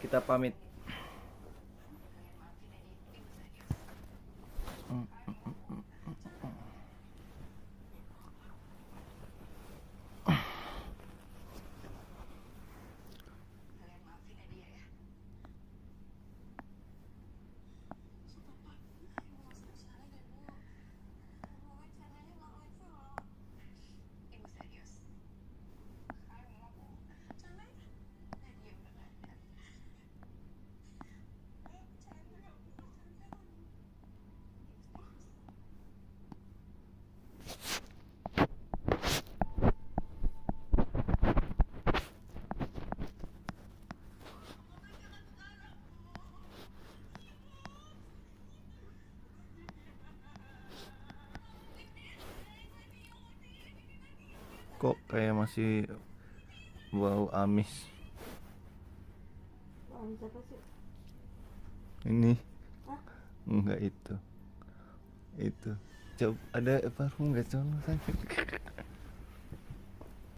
Kita pamit. Kok kayak masih bau amis. Amis apa sih? Ini Hah? enggak itu. Coba ada parfum enggak, Con?